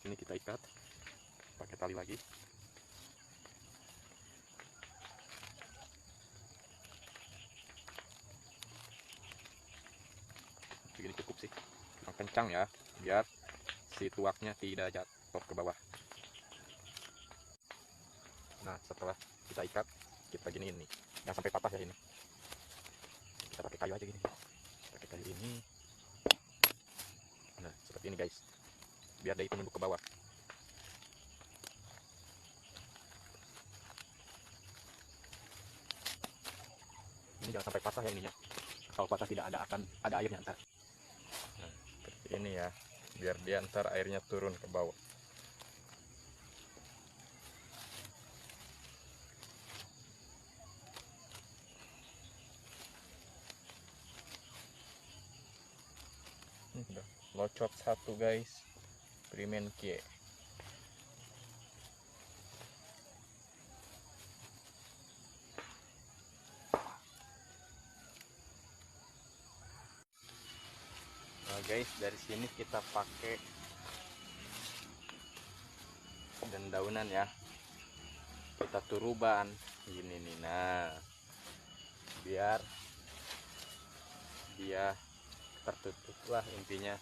Ini kita ikat pakai tali lagi. Begini cukup sih, yang kencang ya, biar si tuaknya tidak jatuh ke bawah. Nah, setelah kita ikat, kita giniin nih, jangan sampai patah ya ini. Kita pakai kayu aja gini, pakai kayu ini. Nah, seperti ini guys, biar dia itu nunduk ke bawah. Ini jangan sampai patah ya ininya. Kalau patah tidak akan ada airnya ntar. Nah, seperti ini ya, biar dia ntar airnya turun ke bawah. Udah locot satu guys, primen kie. Nah guys, dari sini kita pakai daunan ya, kita turuban gini nih. Nah, biar dia tertutup lah intinya.